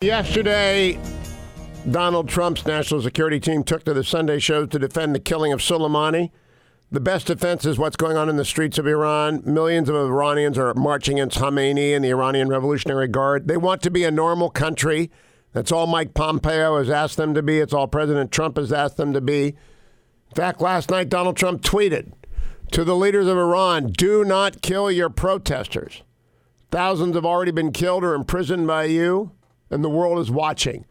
Yesterday, Donald Trump's national security team took to the Sunday shows to defend the killing of Soleimani. The best defense is what's going on in the streets of Iran. Millions of Iranians are marching against Khamenei and the Iranian Revolutionary Guard. They want to be a normal country. That's all Mike Pompeo has asked them to be. It's all President Trump has asked them to be. In fact, last night, Donald Trump tweeted to the leaders of Iran, do not kill your protesters. Thousands have already been killed or imprisoned by you, and the world is watching.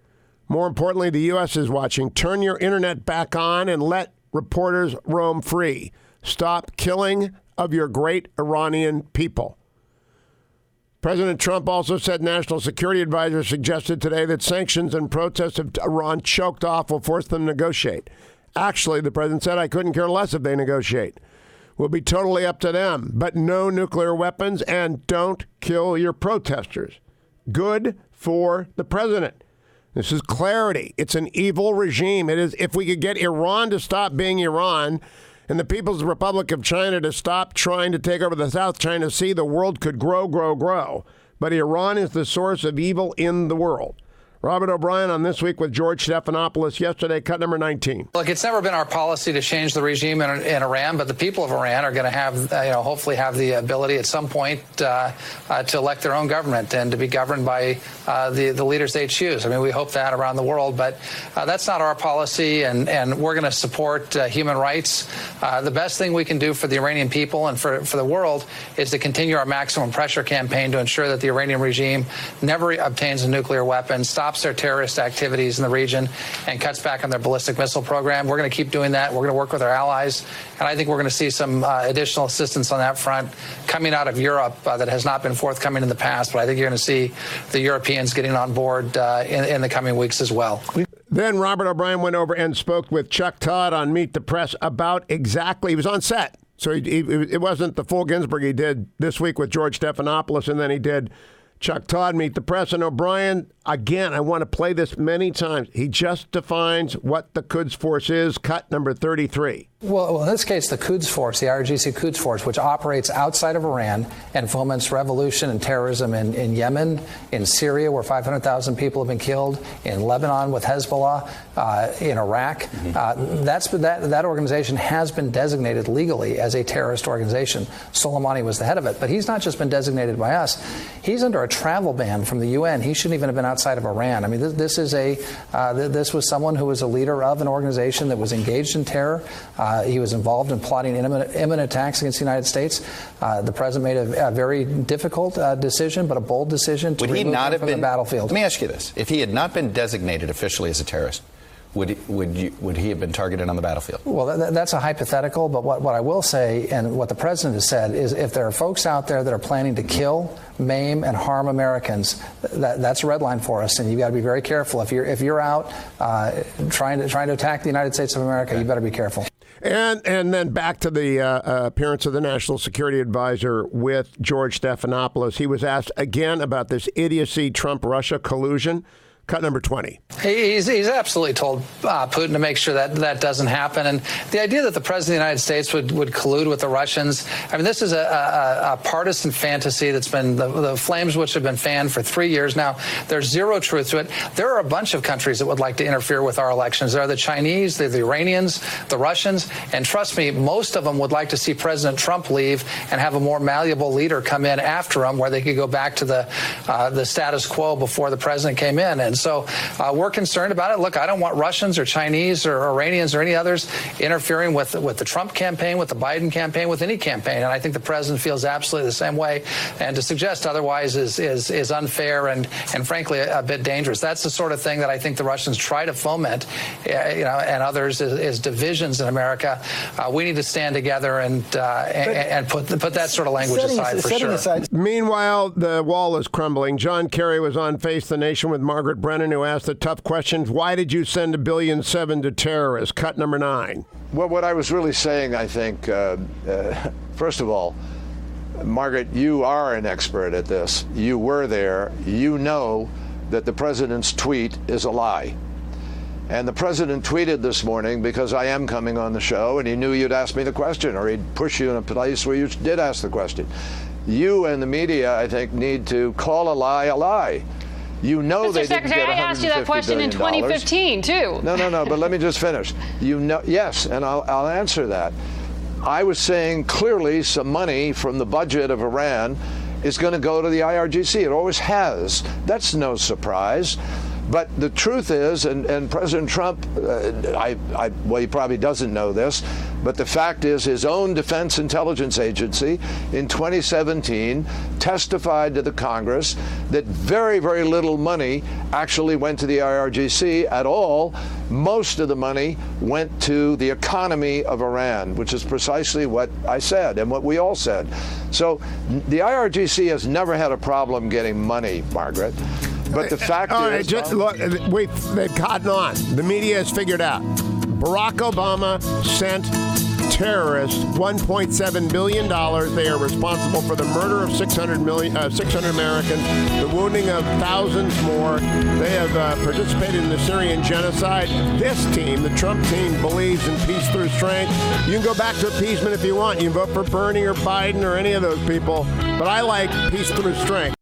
More importantly, the U.S. is watching. Turn your internet back on and let reporters roam free. Stop killing of your great Iranian people. President Trump also said national security advisors suggested today that sanctions and protests of Iran choked off will force them to negotiate. Actually, the president said, I couldn't care less if they negotiate. Will be totally up to them. But no nuclear weapons and don't kill your protesters. Good for the president. This is clarity. It's an evil regime. It is. If we could get Iran to stop being Iran and the People's Republic of China to stop trying to take over the South China Sea, the world could grow, grow, grow. But Iran is the source of evil in the world. Robert O'Brien on This Week with George Stephanopoulos yesterday, cut number 19. Look, it's never been our policy to change the regime in Iran, but the people of Iran are going to have, hopefully have the ability at some point to elect their own government and to be governed by the leaders they choose. I mean, we hope that around the world, but that's not our policy, and we're going to support human rights. The best thing we can do for the Iranian people and for the world is to continue our maximum pressure campaign to ensure that the Iranian regime never obtains a nuclear weapon, stops their terrorist activities in the region, and cuts back on their ballistic missile program. We're going to keep doing that. We're going to work with our allies, and I think we're going to see some additional assistance on that front coming out of Europe that has not been forthcoming in the past, but I think you're going to see the Europeans getting on board in the coming weeks as well. Then Robert O'Brien went over and spoke with Chuck Todd on Meet the Press about exactly, he was on set, so it wasn't the full Ginsburg he did This Week with George Stephanopoulos, and then he did Chuck Todd, Meet the Press. And O'Brien, again, I want to play this many times. He just defines what the Quds Force is, cut number 33. Well, in this case, the Quds Force, the IRGC Quds Force, which operates outside of Iran and foments revolution and terrorism in Yemen, in Syria, where 500,000 people have been killed, in Lebanon with Hezbollah, in Iraq. That organization has been designated legally as a terrorist organization. Soleimani was the head of it. But he's not just been designated by us. He's under a travel ban from the UN. He shouldn't even have been outside of Iran. I mean, this was someone who was a leader of an organization that was engaged in terror. He was involved in plotting imminent attacks against the United States. The president made a very difficult decision, but a bold decision to remove him from the battlefield. Let me ask you this. If he had not been designated officially as a terrorist, would he have been targeted on the battlefield? Well, that's a hypothetical, but what I will say, and what the president has said, is if there are folks out there that are planning to kill, maim, and harm Americans, that's a red line for us, and you've got to be very careful. If you're out trying to attack the United States of America, you better be careful. And then back to the appearance of the National Security Advisor with George Stephanopoulos. He was asked again about this idiocy Trump-Russia collusion. Cut number 20. He's absolutely told Putin to make sure that doesn't happen. And the idea that the president of the United States would collude with the Russians, I mean, this is a partisan fantasy that's been the flames which have been fanned for 3 years now. There's zero truth to it. There are a bunch of countries that would like to interfere with our elections. There are the Chinese, the Iranians, the Russians, and trust me, most of them would like to see President Trump leave and have a more malleable leader come in after him, where they could go back to the status quo before the president came in. And so we're concerned about it. Look, I don't want Russians or Chinese or Iranians or any others interfering with the Trump campaign, with the Biden campaign, with any campaign. And I think the president feels absolutely the same way. And to suggest otherwise is unfair and frankly a bit dangerous. That's the sort of thing that I think the Russians try to foment, and others is divisions in America. We need to stand together and put that sort of language aside for sure. Meanwhile, the wall is crumbling. John Kerry was on Face the Nation with Margaret Brennan, who asked the tough questions. Why did you send $1.7 billion to terrorists? Cut number 9. Well, what I was really saying, I think, first of all, Margaret, you are an expert at this. You were there. You know that the president's tweet is a lie. And the president tweeted this morning because I am coming on the show, and he knew you'd ask me the question, or he'd push you in a place where you did ask the question. You and the media, I think, need to call a lie a lie. You know Mr. they didn't Secretary, get I asked you that question in 2015, too. No, but let me just finish. You know, yes, and I'll answer that. I was saying clearly some money from the budget of Iran is going to go to the IRGC. It always has. That's no surprise. But the truth is, and President Trump, well, he probably doesn't know this, but the fact is his own Defense Intelligence Agency in 2017 testified to the Congress that very, very little money actually went to the IRGC at all. Most of the money went to the economy of Iran, which is precisely what I said and what we all said. So the IRGC has never had a problem getting money, Margaret. But the fact is... just look, they've gotten on. The media has figured out. Barack Obama sent terrorists $1.7 billion. They are responsible for the murder of 600 Americans, the wounding of thousands more. They have participated in the Syrian genocide. This team, the Trump team, believes in peace through strength. You can go back to appeasement if you want. You can vote for Bernie or Biden or any of those people. But I like peace through strength.